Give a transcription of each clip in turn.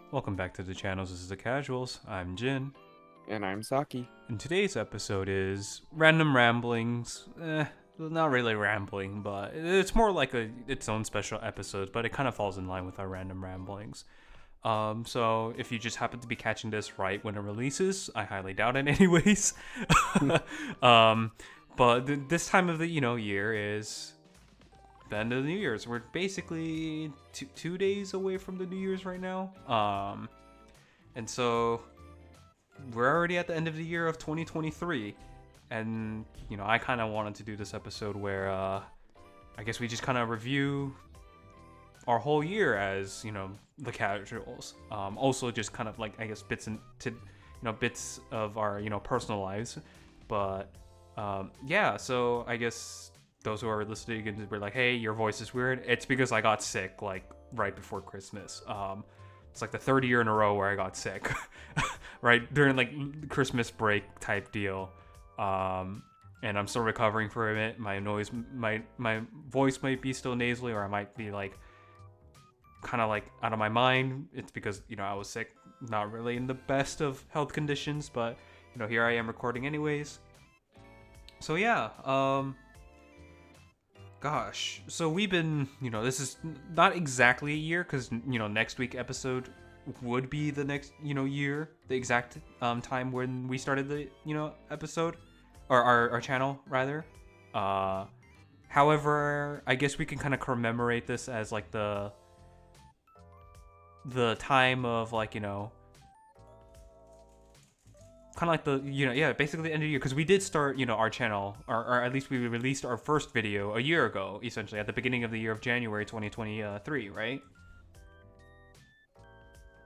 Welcome back to the channels. This is the Casuals. I'm Jin. And I'm Saki. And today's episode is random ramblings. Not really rambling, but it's more like its own special episode. But it kind of falls in line with our random ramblings. So if you just happen to be catching this right when it releases, I highly doubt it, anyways. um, but this time of the year is the end of the New Year's. We're basically two days away from the New Year's right now. And so we're already at the end of the year of 2023. And, I kind of wanted to do this episode where I guess we just kind of review our whole year as, the casuals. Also just kind of like, I guess, bits of our, personal lives. But, yeah, so I guess those who are listening and were like, hey, your voice is weird. It's because I got sick, like, right before Christmas. It's like the third year in a row where I got sick, right during like Christmas break type deal. And I'm still recovering from it. My voice might be still nasally, or I might be like kind of like out of my mind. It's because I was sick, not really in the best of health conditions, but here I am recording anyways. So yeah, gosh, so we've been, this is not exactly a year because, next week episode would be the next, year, the exact time when we started the, episode, or our channel, rather. However, I guess we can kind of commemorate this as, like, the time of, like, kind of like the basically the end of the year, because we did start our channel, or at least we released our first video a year ago, essentially at the beginning of the year of January 2023, right?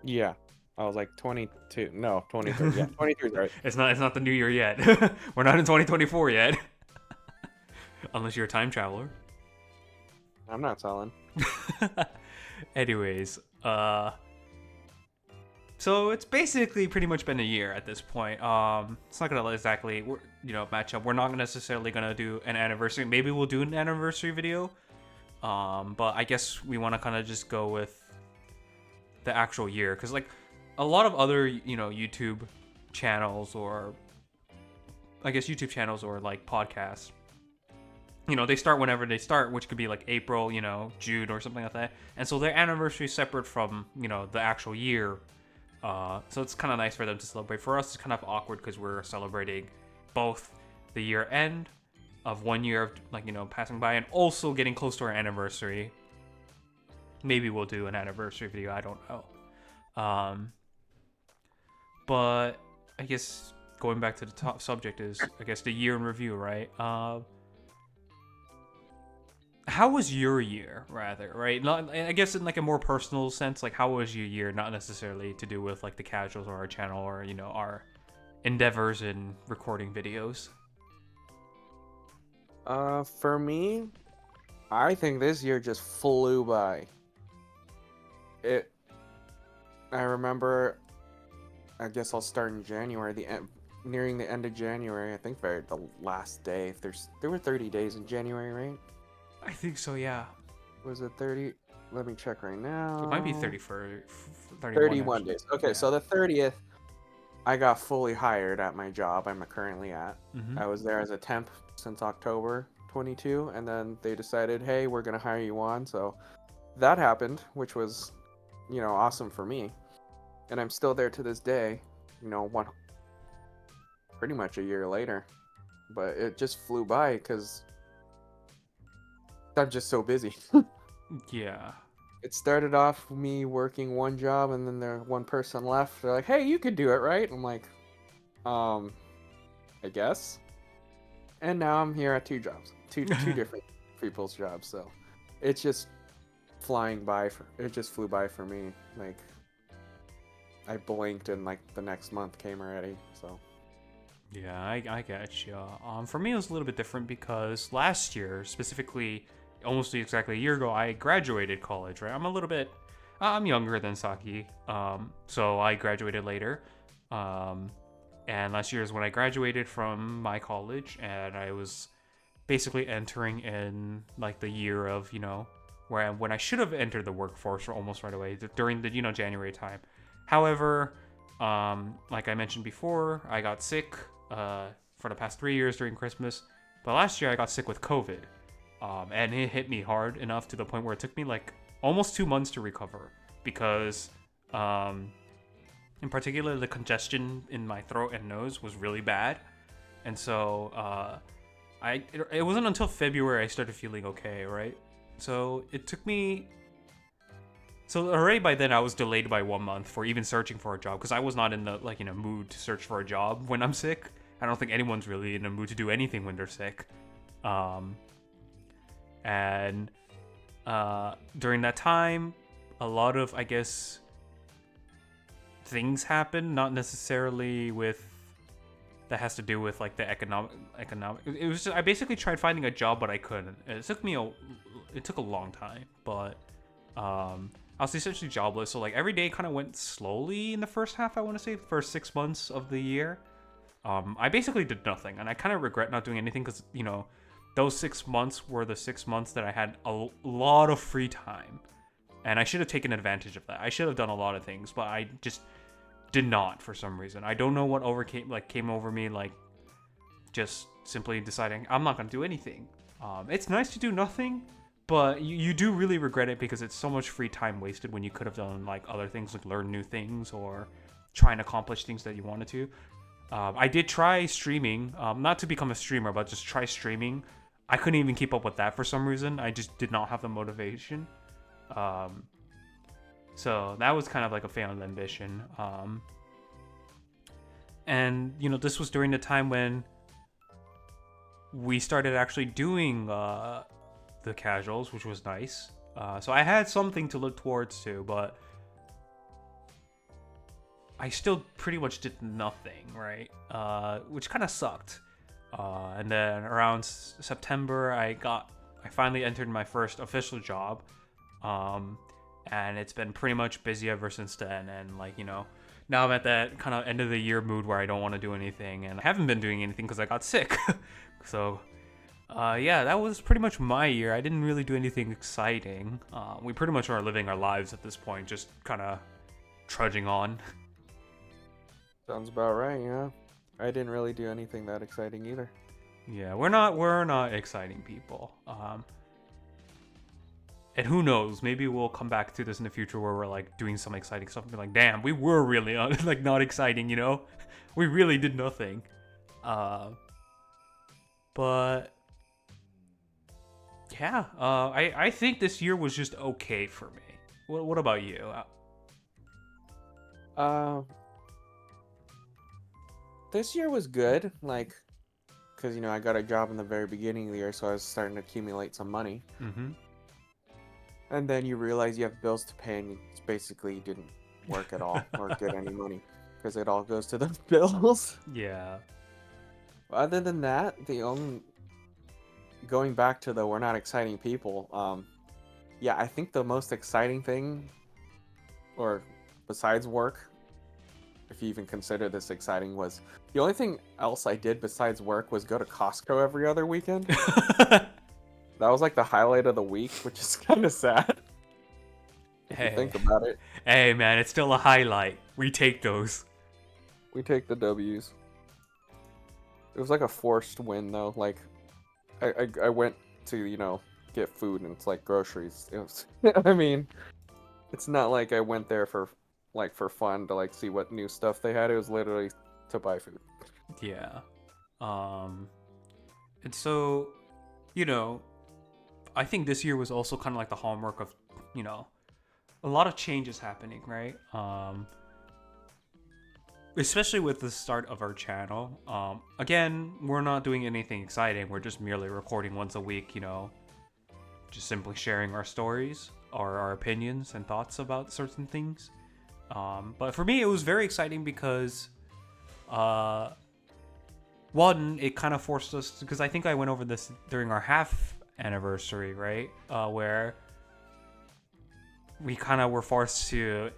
Yeah. I was like 22. No, 23. Yeah, 23 is right. It's not the new year yet. We're not in 2024 yet. Unless you're a time traveler. I'm not telling. Anyways, so it's basically pretty much been a year at this point. It's not gonna exactly match up. We're not necessarily gonna do an anniversary. Maybe we'll do an anniversary video. But I guess we want to kind of just go with the actual year, because like a lot of other YouTube channels, or I guess YouTube channels, or like podcasts, they start whenever they start, which could be like April, June or something like that. And so their anniversary is separate from the actual year. So it's kind of nice for them to celebrate. For us, it's kind of awkward because we're celebrating both the year end of 1 year of passing by, and also getting close to our anniversary. Maybe we'll do an anniversary video. I don't know. But I guess going back to the top subject is, I guess, the year in review, right? How was your year, rather, right? Not, I guess, in like a more personal sense, like how was your year, not necessarily to do with like the casuals or our channel, or our endeavors in recording videos. For me, I think this year just flew by. I remember, I guess I'll start in January, nearing the end of January, I think the last day. There were 30 days in January, right? I think so, yeah. Was it 30? Let me check right now. It might be 30 for 31 actually. days. Okay, Yeah. so the 30th, I got fully hired at my job I'm currently at. Mm-hmm. I was there as a temp since October 22, and then they decided, hey, we're going to hire you on. So that happened, which was, awesome for me. And I'm still there to this day, pretty much a year later. But it just flew by because I'm just so busy. Yeah. It started off me working one job, and then one person left. They're like, hey, you could do it, right? I'm like, I guess. And now I'm here at two jobs, two different people's jobs. So it's just flying by. It just flew by for me. Like, I blinked and like the next month came already. So Yeah, I get you. For me, it was a little bit different because last year, specifically, almost exactly a year ago, I graduated college, right? I'm younger than Saki, so I graduated later. And last year is when I graduated from my college, and I was basically entering in like the year of, when I should have entered the workforce almost right away during the, January time. However, like I mentioned before, I got sick for the past 3 years during Christmas. But last year I got sick with COVID. And it hit me hard enough to the point where it took me like almost 2 months to recover because, in particular, the congestion in my throat and nose was really bad. And so it wasn't until February I started feeling okay, right? So it took me. So already by then I was delayed by 1 month for even searching for a job because I was not in the mood to search for a job when I'm sick. I don't think anyone's really in a mood to do anything when they're sick. And during that time, a lot of, I guess, things happened, not necessarily that has to do with like the economic. It was just, I basically tried finding a job, but I couldn't. It took a long time, but I was essentially jobless. So like every day kind of went slowly in the first half. I want to say the first 6 months of the year. I basically did nothing, and I kind of regret not doing anything because those 6 months were the 6 months that I had a lot of free time, and I should have taken advantage of that. I should have done a lot of things, but I just did not for some reason. I don't know what came over me, like just simply deciding I'm not gonna do anything. It's nice to do nothing, but you do really regret it because it's so much free time wasted when you could have done like other things, like learn new things or try and accomplish things that you wanted to. I did try streaming, not to become a streamer, but just try streaming. I couldn't even keep up with that for some reason. I just did not have the motivation. So that was kind of like a failed ambition. And, this was during the time when we started actually doing the casuals, which was nice. So I had something to look towards to, but I still pretty much did nothing, right? Which kind of sucked. And then around September, I finally entered my first official job. And it's been pretty much busy ever since then. And now I'm at that kind of end of the year mood where I don't want to do anything. And I haven't been doing anything because I got sick. So, yeah, that was pretty much my year. I didn't really do anything exciting. We pretty much are living our lives at this point, just kind of trudging on. Sounds about right, yeah. I didn't really do anything that exciting either. Yeah, we're not exciting people. And who knows, maybe we'll come back to this in the future where we're like doing some exciting stuff and be like, damn, we were really like not exciting, we really did nothing. But yeah, I think this year was just okay for me. What about you? This year was good, like, because, I got a job in the very beginning of the year, so I was starting to accumulate some money. Mm-hmm. And then you realize you have bills to pay, and you basically didn't work at all or get any money, because it all goes to those bills. Yeah. Other than that, going back to the we're not exciting people, yeah, I think the most exciting thing, or besides work, if you even consider this exciting, was the only thing else I did besides work was go to Costco every other weekend. That was like the highlight of the week, which is kind of sad. If you think about it. Hey, man, it's still a highlight. We take those. We take the W's. It was like a forced win, though. Like, I went to, get food, and it's like groceries. It was, I mean, it's not like I went there for fun to see what new stuff they had. It was literally to buy food. Yeah. And so, I think this year was also kind of like the hallmark of, a lot of changes happening, right? Especially with the start of our channel. Again, we're not doing anything exciting. We're just merely recording once a week, just simply sharing our stories or our opinions and thoughts about certain things. But for me, it was very exciting because, one, it kind of forced us, because I think I went over this during our half anniversary, right? Where we kind of were forced to,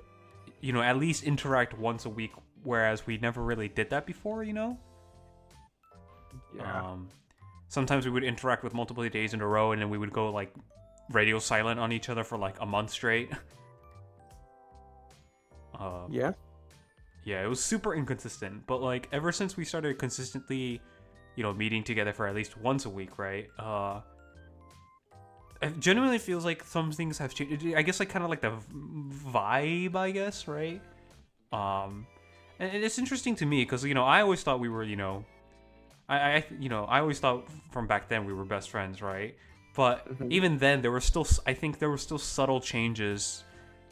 at least interact once a week, whereas we never really did that before, Yeah. Sometimes we would interact with multiple days in a row, and then we would go radio silent on each other for a month straight. Yeah. Yeah, it was super inconsistent. But like ever since we started consistently, meeting together for at least once a week, right? It genuinely feels like some things have changed. I guess like kind of like the vibe, I guess, right? Um, and it's interesting to me because I always thought we were, I always thought from back then we were best friends, right? But Hmm. even then, I think there were still subtle changes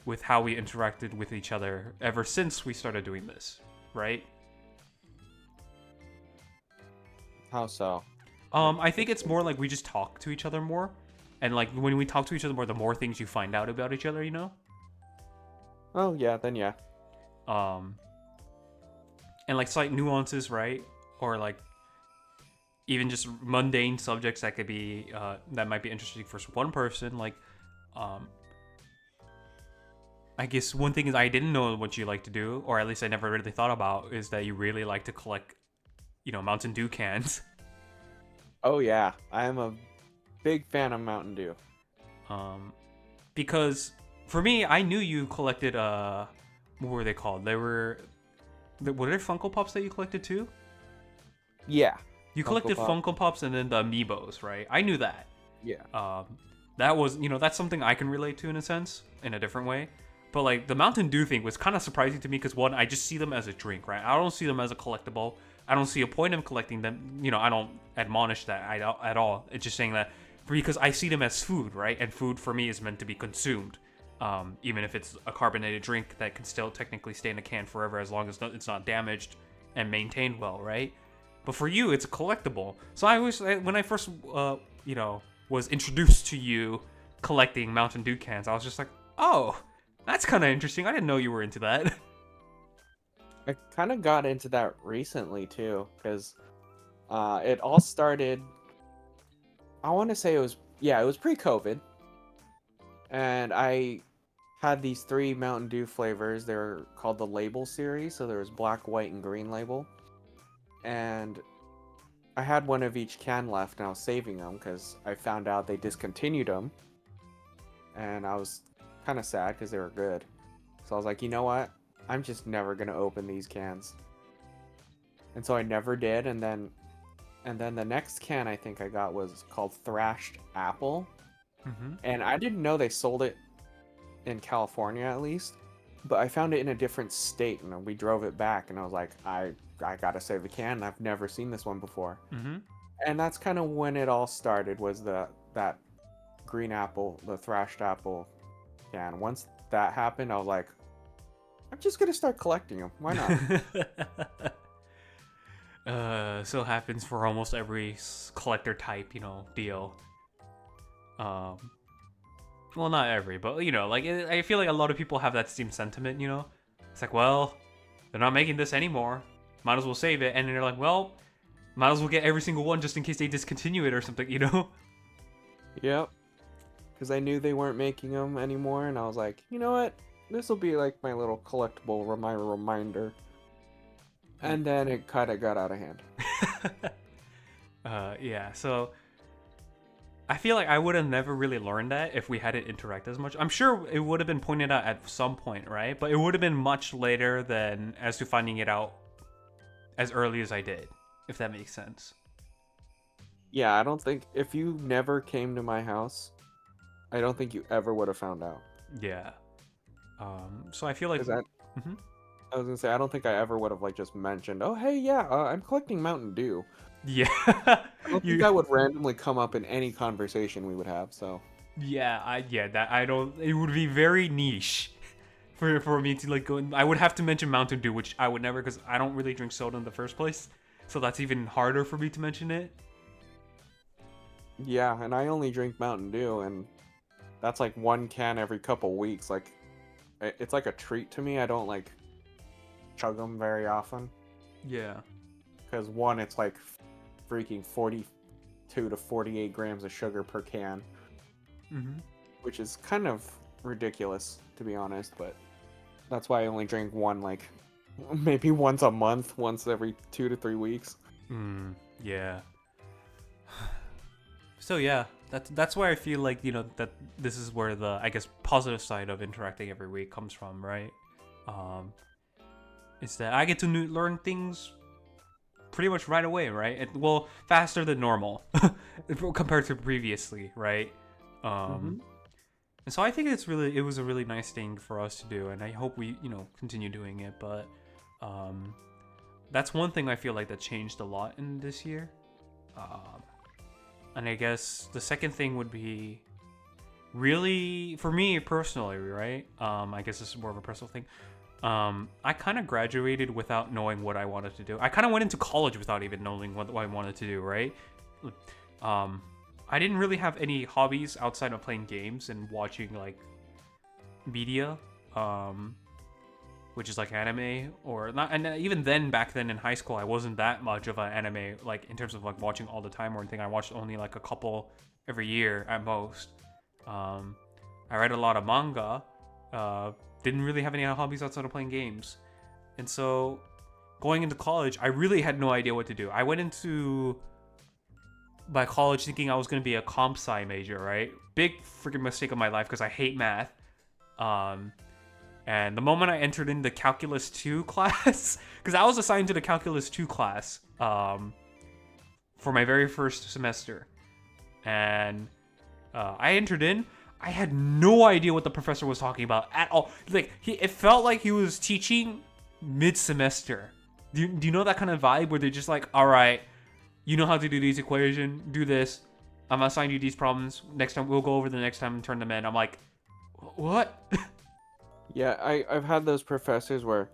with how we interacted with each other ever since we started doing this, right? How so? Like, I think it's more like we just talk to each other more, and like when we talk to each other more, the more things you find out about each other, oh yeah, then yeah. Um, and like slight nuances, right? Or like even just mundane subjects that could be that might be interesting for one person. Like, um, I guess one thing is I didn't know what you like to do, or at least I never really thought about, is that you really like to collect, Mountain Dew cans. Oh yeah, I am a big fan of Mountain Dew. Um, because for me, I knew you collected what were they called? Were they Funko Pops that you collected too? Yeah. You Funko collected Pop. Funko Pops and then the Amiibos, right? I knew that. Yeah. That was, that's something I can relate to in a sense, in a different way. But like the Mountain Dew thing was kind of surprising to me because one, I just see them as a drink, right? I don't see them as a collectible. I don't see a point of collecting them. I don't admonish that at all. It's just saying that because I see them as food, right? And food for me is meant to be consumed. Even if it's a carbonated drink that can still technically stay in a can forever as long as it's not damaged and maintained well, right? But for you, it's a collectible. So when I first, was introduced to you collecting Mountain Dew cans, I was just like, oh, that's kind of interesting. I didn't know you were into that. I kind of got into that recently too, because it all started. I want to say it was pre-COVID, and I had these three Mountain Dew flavors. They're called the Label series, so there was black, white, and green label. And I had one of each can left, and I was saving them because I found out they discontinued them, and I was kind of sad because they were good. So I was like, you know what? I'm just never gonna open these cans. And so I never did, and then the next can I think I got was called Thrashed Apple, Mm-hmm. and I didn't know they sold it in California at least, but I found it in a different state, and we drove it back, and I was like, I gotta save the can. I've never seen this one before, Mm-hmm. and that's kind of when it all started. Was that green apple, the Thrashed Apple can. Once that happened, I was like, I'm just gonna start collecting them. Why not? So happens for almost every collector type, deal. Um, well, not every, but like I feel like a lot of people have that same sentiment. It's like, well, they're not making this anymore. Might as well save it, and then they're like, well, might as well get every single one just in case they discontinue it or something. Yep. Because I knew they weren't making them anymore, and I was like, you know what? This will be like my little collectible reminder. And then it kind of got out of hand. Yeah. So I feel like I would have never really learned that if we hadn't interacted as much. I'm sure it would have been pointed out at some point, right? But it would have been much later than as to finding it out as early as I did, if that makes sense. Yeah, I don't think if you never came to my house, I don't think you ever would have found out. Yeah. So I feel like. 'Cause I, Mhm. I was gonna say I don't think I ever would have like just mentioned, oh hey yeah, I'm collecting Mountain Dew. Yeah. I don't think you. that would randomly come up in any conversation we would have. So Yeah. That I don't. It would be very niche. For me to like go, I would have to mention Mountain Dew, which I would never because I don't really drink soda in the first place. So that's even harder for me to mention it. yeah, and I only drink Mountain Dew, and that's like one can every couple weeks. Like it's like a treat to me. I don't like chug them very often Yeah. because one, it's like freaking 42 to 48 grams of sugar per can, Mm-hmm. which is kind of ridiculous to be honest. But that's why I only drink one, like maybe once a month, once every 2 to 3 weeks. Yeah. So yeah, that's why I feel like that this is where the I guess positive side of interacting every week comes from, right? um, is that I get to learn things pretty much right away, right? Well, faster than normal compared to previously, right? Mm-hmm. And so I think it was a really nice thing for us to do, and I hope we, continue doing it. But um, that's one thing I feel like that changed a lot in this year. And I guess the second thing would be really for me personally, right? I guess this is more of a personal thing. I kind of graduated without knowing what I wanted to do. I kind of went into college without even knowing what I wanted to do, right? Um, I didn't really have any hobbies outside of playing games and watching like media, which is like anime or not. And even then, back then in high school, I wasn't that much of an anime like in terms of like watching all the time or anything. I watched only like a couple every year at most. I read a lot of manga. Didn't really have any hobbies outside of playing games, and so going into college, I really had no idea what to do. I went into by college thinking I was going to be a comp sci major, right? Big freaking mistake of my life because I hate math. And the moment I entered in the Calculus 2 class, because I was assigned to the Calculus 2 class for my very first semester, and I entered in, I had no idea what the professor was talking about at all. Like, it felt like he was teaching mid-semester. Do you know that kind of vibe where they're just like, all right, you know how to do these equations, do this. I'm gonna assign you these problems. Next time, we'll go over the next time and turn them in. I'm like, what? Yeah, I've had those professors where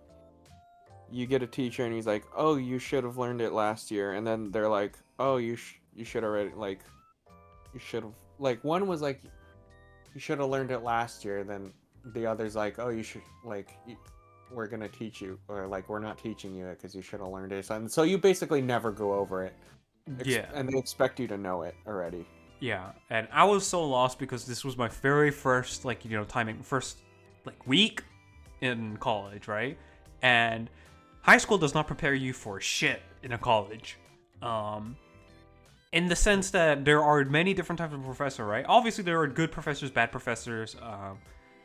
you get a teacher and he's like, "Oh, you should have learned it last year," and then they're like, "Oh, you should already like, you should have like." One was like, "You should have learned it last year." Then the other's like, "Oh, you should like, we're gonna teach you," or like, "We're not teaching you it because you should have learned it." And so you basically never go over it. Yeah. And they expect you to know it already. Yeah, and I was so lost because this was my very first, first, week in college, right? And high school does not prepare you for shit in a college. In the sense that there are many different types of professor, right? Obviously, there are good professors, bad professors,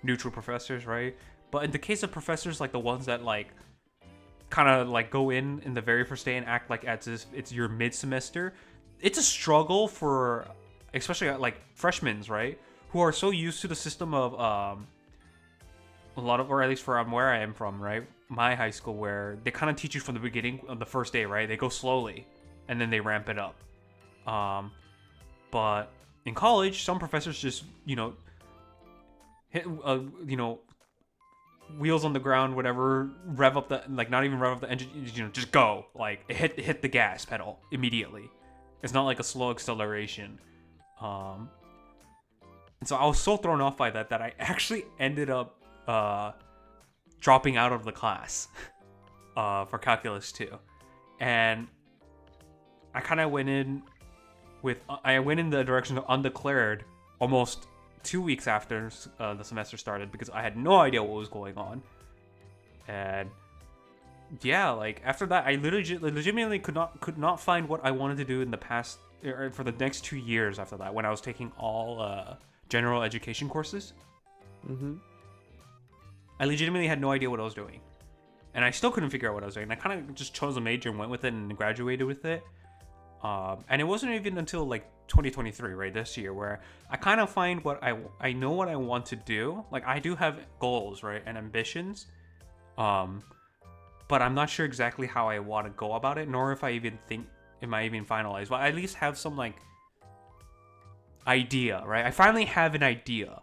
neutral professors, right? But in the case of professors like the ones that, like, kind of, like, go in the very first day and act like as it's your mid-semester, it's a struggle for... especially like freshmen, right, who are so used to the system of a lot of, or at least from where I am from, right, my high school, where they kind of teach you from the beginning of the first day, right? They go slowly and then they ramp it up. But in college, some professors just hit wheels on the ground, whatever, rev up the, like, not even rev up the engine, just go, like, hit the gas pedal immediately. It's not like a slow acceleration. And so I was so thrown off by that I actually ended up dropping out of the class for Calculus 2. And I kind of went in the direction of undeclared almost 2 weeks after the semester started because I had no idea what was going on. And yeah, like, after that, I legitimately could not find what I wanted to do in the past, or for the next 2 years after that, when I was taking all general education courses. Mm-hmm. I legitimately had no idea what I was doing, and I still couldn't figure out what I was doing. I kind of just chose a major and went with it and graduated with it. And it wasn't even until like 2023, right, this year, where I kind of find what I know what I want to do. Like, I do have goals, right, and ambitions, but I'm not sure exactly how I want to go about it, nor if I even think it might even finalize. But I at least have some, like, idea, right? I finally have an idea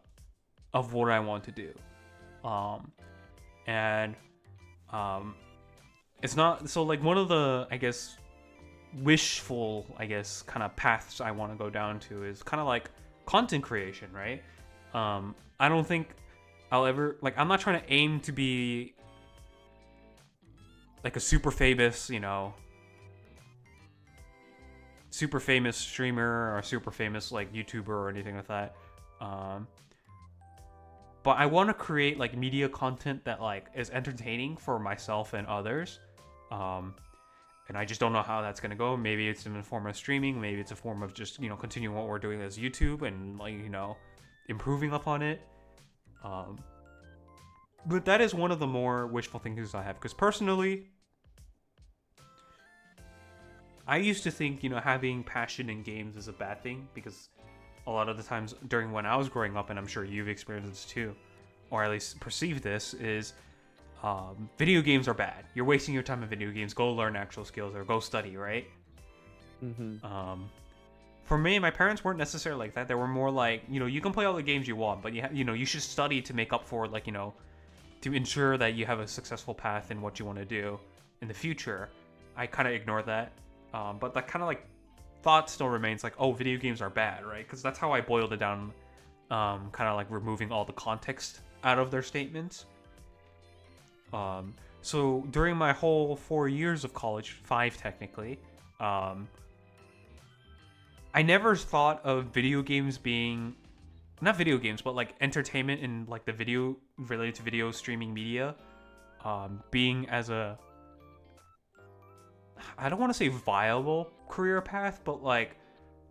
of what I want to do. It's not, so, like, one of the, I guess, wishful, I guess, kind of paths I want to go down to is kind of like content creation, right? I don't think I'll ever, like, I'm not trying to aim to be like a super famous streamer or super famous, like, YouTuber or anything like that. But I want to create, like, media content that, like, is entertaining for myself and others. And I just don't know how that's going to go. Maybe it's in the form of streaming. Maybe it's a form of just, continuing what we're doing as YouTube and, like, improving upon it. But that is one of the more wishful thinkings I have, because personally, I used to think, having passion in games is a bad thing, because a lot of the times during when I was growing up, and I'm sure you've experienced this too, or at least perceived this, is video games are bad. You're wasting your time in video games. Go learn actual skills or go study, right? Mm-hmm. For me, my parents weren't necessarily like that. They were more like, you can play all the games you want, but you should study to make up for, like, to ensure that you have a successful path in what you want to do in the future. I kind of ignored that, but that kind of like thought still remains, like, oh, video games are bad, right? Because that's how I boiled it down, kind of like removing all the context out of their statements. So during my whole 4 years of college, 5 technically, I never thought of video games being, not video games, but like entertainment in like the video related to video streaming media, being as a, I don't want to say viable career path, but like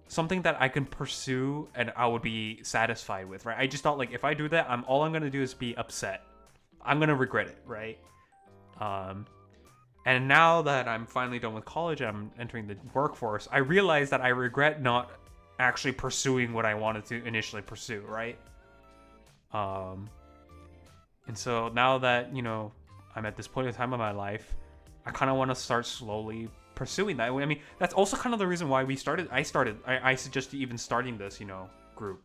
something that I can pursue and I would be satisfied with, right? I just thought, like, if I do that, all I'm gonna do is be upset. I'm gonna regret it, right? And now that I'm finally done with college and I'm entering the workforce, I realize that I regret not actually pursuing what I wanted to initially pursue, right? And so now that, I'm at this point in time of my life, I kind of want to start slowly pursuing that. I mean, that's also kind of the reason why I suggested even starting this, group,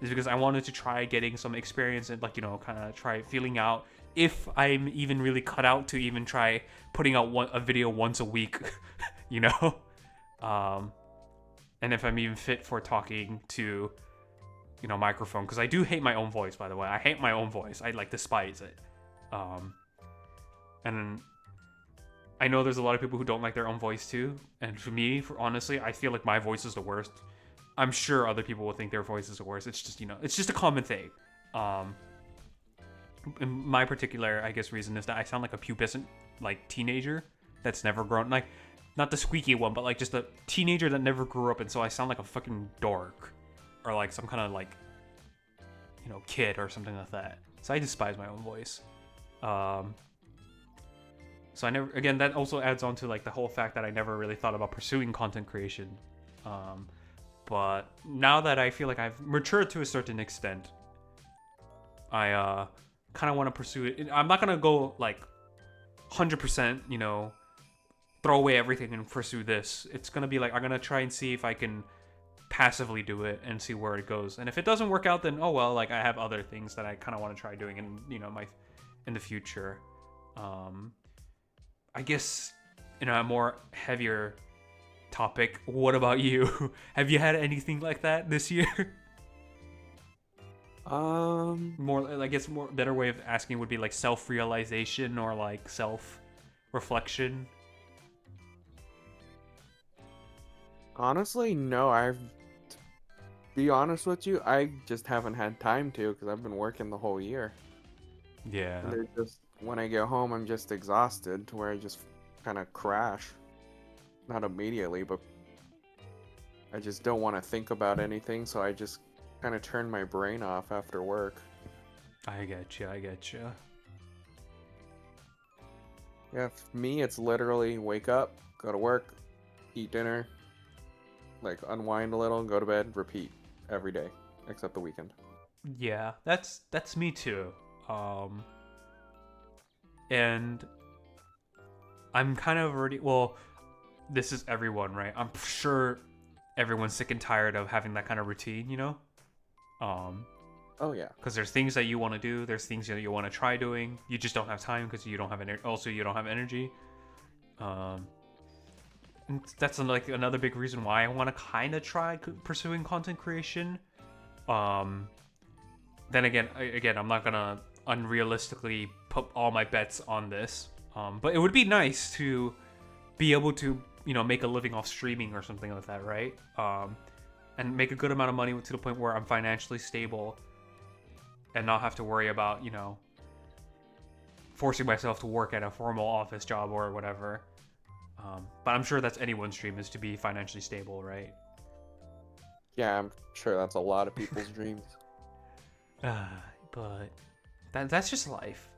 is because I wanted to try getting some experience and, like, kind of try feeling out if I'm even really cut out to even try putting out a video once a week, and if I'm even fit for talking to, microphone, because I do hate my own voice, by the way. I hate my own voice. I, like, despise it. And I know there's a lot of people who don't like their own voice too, and for me, honestly, I feel like my voice is the worst. I'm sure other people will think their voice is the worst. It's just, it's just a common thing. My particular, I guess, reason is that I sound like a pubescent, like, teenager that's never grown, like, not the squeaky one, but like just a teenager that never grew up, and so I sound like a fucking dork, or like some kind of, like, kid or something like that. So I despise my own voice. So I never, again, that also adds on to, like, the whole fact that I never really thought about pursuing content creation. But now that I feel like I've matured to a certain extent, I kind of want to pursue it. I'm not gonna go like 100%, throw away everything and pursue this. It's gonna be like, I'm gonna try and see if I can passively do it and see where it goes. And if it doesn't work out, then oh well. Like, I have other things that I kind of want to try doing in the future. I guess a more heavier topic. What about you? Have you had anything like that this year? More, I guess, more better way of asking would be like self-realization or like self-reflection. Honestly, no. Be honest with you, I just haven't had time to, because I've been working the whole year. Yeah. And when I get home, I'm just exhausted to where I just kind of crash. Not immediately, but I just don't want to think about anything, so I just kind of turn my brain off after work. I get you. Yeah, for me, it's literally wake up, go to work, eat dinner, like unwind a little, go to bed, repeat every day, except the weekend. Yeah, that's me too. And I'm kind of already, well, this is everyone, right? I'm sure everyone's sick and tired of having that kind of routine, Oh yeah. Because there's things that you want to do, there's things that you want to try doing. You just don't have time because you don't have you don't have energy. And that's like another big reason why I want to kind of try pursuing content creation. Then again, I'm not gonna unrealistically put all my bets on this. But it would be nice to be able to, make a living off streaming or something like that, right? And make a good amount of money to the point where I'm financially stable and not have to worry about, forcing myself to work at a formal office job or whatever. But I'm sure that's anyone's dream, is to be financially stable, right? Yeah, I'm sure that's a lot of people's dreams. But that's just life.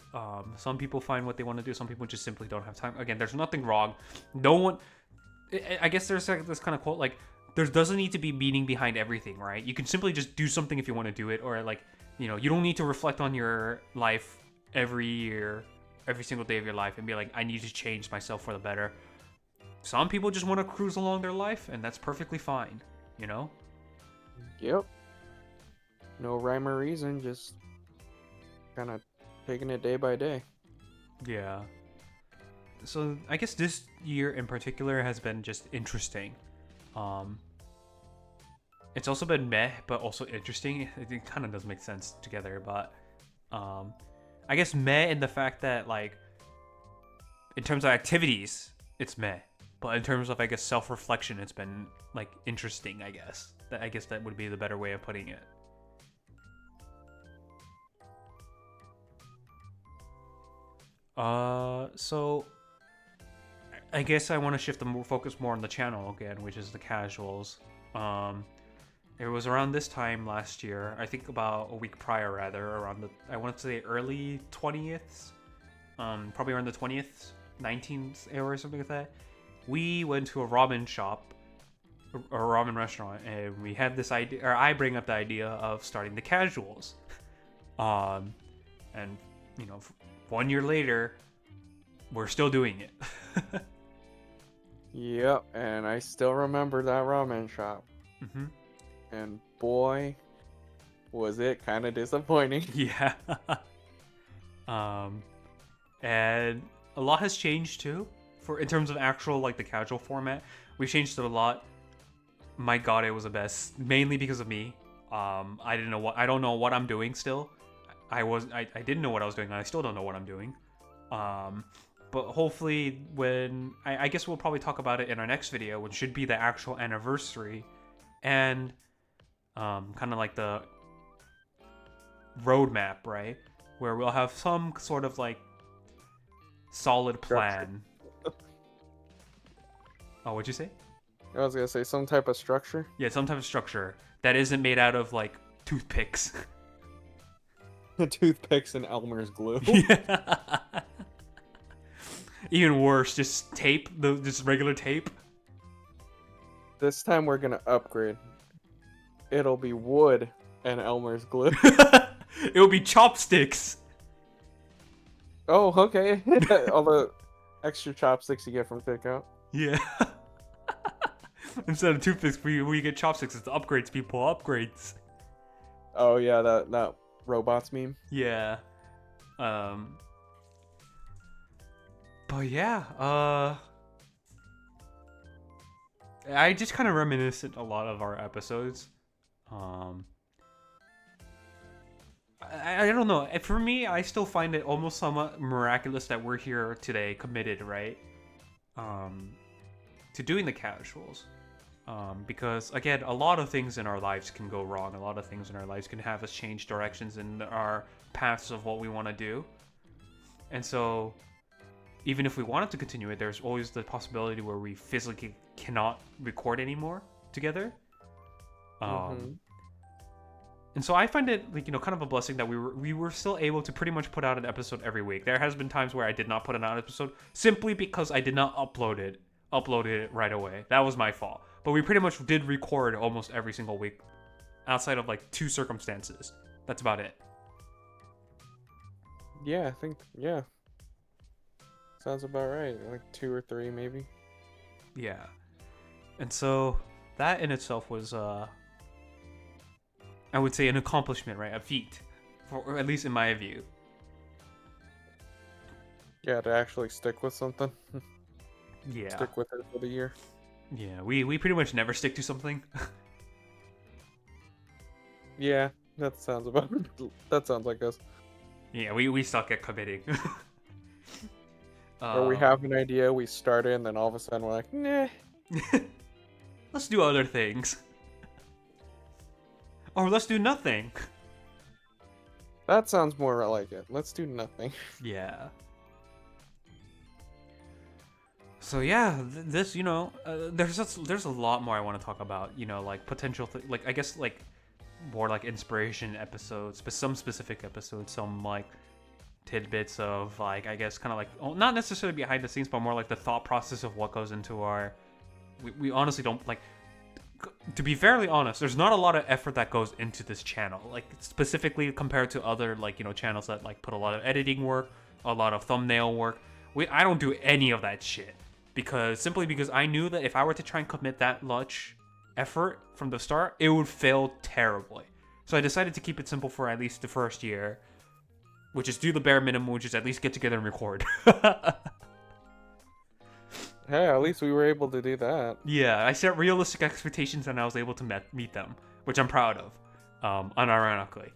Some people find what they want to do. Some people just simply don't have time. Again, there's nothing wrong. No one. I guess there's like this kind of quote like there doesn't need to be meaning behind everything, right? You can simply just do something if you want to do it, or like you don't need to reflect on your life every year, every single day of your life, and be like, I need to change myself for the better. Some people just want to cruise along their life, and that's perfectly fine, you know? Yep. No rhyme or reason, just kind of taking it day by day. Yeah. So I guess this year in particular has been just interesting. It's also been meh, but also interesting. It kind of does make sense together, but I guess meh in the fact that like in terms of activities, it's meh. But in terms of I guess self-reflection, it's been like interesting, I guess. I guess that would be the better way of putting it. So I guess I want to shift the focus more on the channel again, which is the casuals. It was around this time last year, I think about a week prior rather, around I want to say early 20th, probably around the 20th, 19th era or something like that. We went to a ramen shop, or a ramen restaurant, and we had this idea, or I bring up the idea of starting the casuals. And 1 year later, we're still doing it. Yep, and I still remember that ramen shop. Mm-hmm. And boy, was it kind of disappointing. Yeah. And a lot has changed too. In terms of actual like the casual format, we changed it a lot. My God, it was the best, mainly because of me. I don't know what I'm doing still. I didn't know what I was doing, and I still don't know what I'm doing. But hopefully when I guess we'll probably talk about it in our next video, which should be the actual anniversary, and kind of like the roadmap, right? Where we'll have some sort of like solid plan. Oh, what'd you say? I was gonna say some type of structure. Yeah, some type of structure that isn't made out of like toothpicks. Toothpicks and Elmer's glue. Yeah. Even worse, just tape, just regular tape. This time we're gonna upgrade. It'll be wood and Elmer's glue. It'll be chopsticks. Oh, okay. All the extra chopsticks you get from Pickup. Yeah. Instead of toothpicks, we get chopsticks. It's upgrades, people. Upgrades. Oh yeah, that robots meme. Yeah. But yeah, I just kind of reminiscent a lot of our episodes. I don't know. For me, I still find it almost somewhat miraculous that we're here today, committed, right? To doing the casuals. Because again, a lot of things in our lives can go wrong. A lot of things in our lives can have us change directions in our paths of what we want to do. And so, even if we wanted to continue it, there's always the possibility where we physically cannot record anymore together. And so I find it like kind of a blessing that we were still able to pretty much put out an episode every week. There has been times where I did not put out an episode simply because I did not upload it right away. That was my fault. But we pretty much did record almost every single week, outside of like 2 circumstances. That's about it. Yeah, I think sounds about right. Like 2 or 3 maybe. Yeah. And so that in itself was I would say an accomplishment, right? A feat, or at least in my view. Yeah, to actually stick with something. Yeah. Stick with it for the year. Yeah, we pretty much never stick to something. Yeah, that sounds like us. Yeah, we suck at committing. Or we have an idea, we start it, and then all of a sudden we're like, nah. Let's do other things. Or let's do nothing. That sounds more like it. Let's do nothing. Yeah. So yeah, this there's a lot more I want to talk about. Like potential, like I guess like more like inspiration episodes, but some specific episodes, some like tidbits of like, I guess, kind of like, not necessarily behind the scenes, but more like the thought process of what goes into our. We honestly don't like. To be fairly honest, there's not a lot of effort that goes into this channel, like specifically compared to other like channels that like put a lot of editing work, a lot of thumbnail work. I don't do any of that shit simply because I knew that if I were to try and commit that much effort from the start, it would fail terribly. So I decided to keep it simple for at least the first year, which is do the bare minimum, which is at least get together and record. Hey, at least we were able to do that. Yeah, I set realistic expectations and I was able to meet them, which I'm proud of, unironically.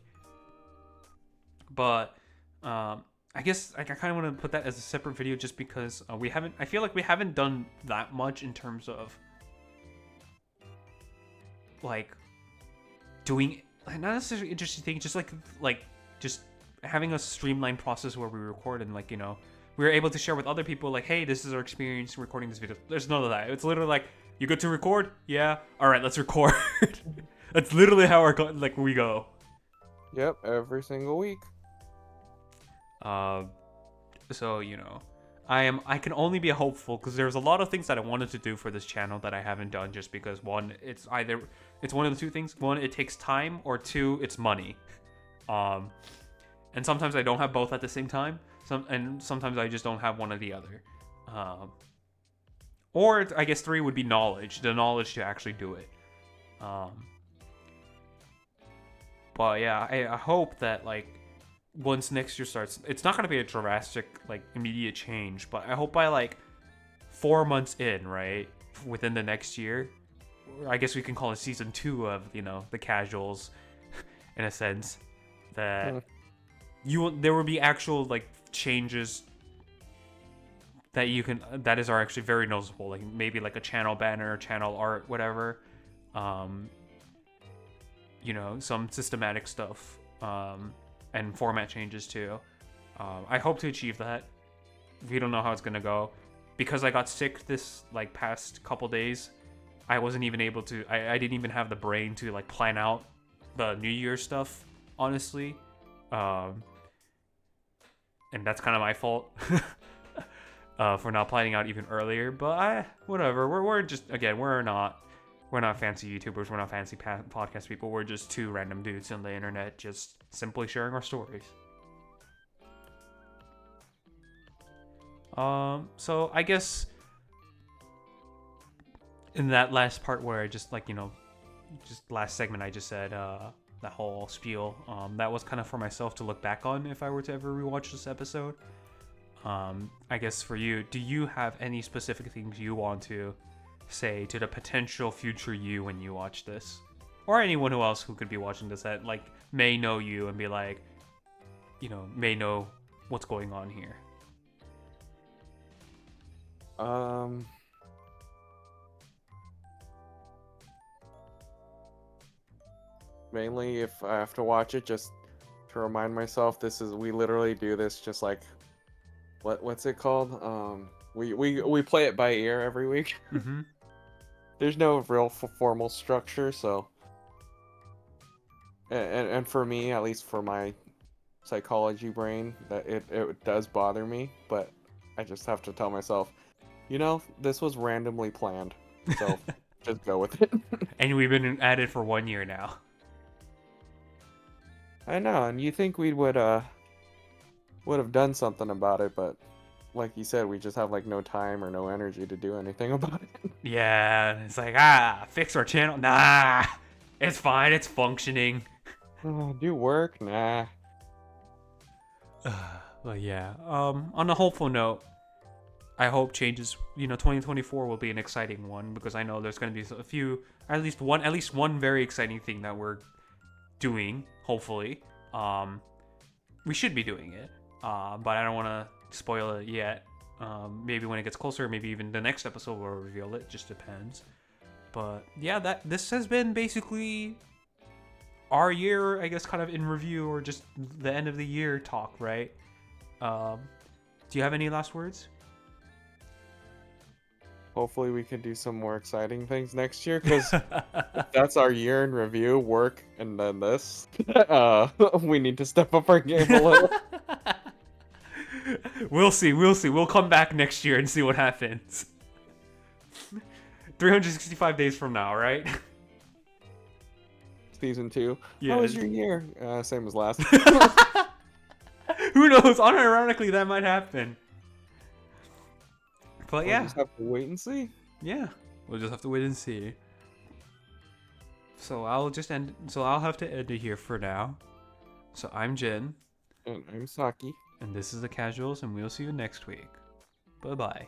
But I guess I kind of want to put that as a separate video just because I feel like we haven't done that much in terms of like doing not necessarily interesting things, just like just having a streamlined process where we record and like we're able to share with other people like, hey, this is our experience recording this video. There's none of that. It's literally like, you good to record? Yeah. All right, let's record. That's literally how we go. Yep, every single week. So I can only be hopeful because there's a lot of things that I wanted to do for this channel that I haven't done just because one, it's one of the two things. One, it takes time, or two, it's money. And sometimes I don't have both at the same time. Sometimes I just don't have one or the other. Or I guess three would be knowledge, the knowledge to actually do it. But yeah, I hope that like once next year starts, it's not gonna be a drastic like immediate change, but I hope by like 4 months in, right, within the next year, I guess we can call it season 2 of the casuals, in a sense, that there will be actual like changes that are actually very noticeable, like maybe like a channel banner, channel art, whatever, some systematic stuff, and format changes too. I hope to achieve that. We don't know how it's gonna go because I got sick this like past couple days. I wasn't even able to. I didn't even have the brain to like plan out the New Year stuff, honestly. And that's kind of my fault for not planning out even earlier. But whatever. We're just, again, we're not fancy YouTubers. We're not fancy podcast people. We're just two random dudes on the internet, just simply sharing our stories. So I guess in that last part where I just just last segment I just said that whole spiel, that was kind of for myself to look back on if I were to ever rewatch this episode. I guess for you, do you have any specific things you want to say to the potential future you when you watch this, or anyone else who could be watching this that like may know you and be like, may know what's going on here? Mainly if I have to watch it, just to remind myself, we literally do this just like, what's it called? We play it by ear every week. Mm-hmm. There's no real formal structure, so and for me, at least for my psychology brain, that it does bother me, but I just have to tell myself, this was randomly planned, so just go with it. And we've been at it for 1 year now. I know, and you think we would have done something about it, but like you said, we just have like no time or no energy to do anything about it. Yeah, it's like, fix our channel. Nah, it's fine, it's functioning. Do work? Nah. But yeah, on a hopeful note, I hope changes, 2024 will be an exciting one, because I know there's going to be at least one very exciting thing that we're doing, hopefully. We should be doing it, but I don't want to spoil it yet. Maybe when it gets closer, maybe even the next episode will reveal it, just depends. But yeah, this has been basically our year, I guess, kind of in review, or just the end of the year talk, right? Do you have any last words? hopefully we can do some more exciting things next year. Because that's our year in review, work, and then this. We need to step up our game a little. We'll see. We'll see. We'll come back next year and see what happens. 365 days from now, right? Season 2. Yeah. How was your year? Same as last. Who knows? Unironically, that might happen. But We'll yeah. just have to wait and see. Yeah. We'll just have to wait and see. So I'll have to end it here for now. So I'm Jin. And I'm Saki. And this is The Casuals, and we'll see you next week. Bye-bye.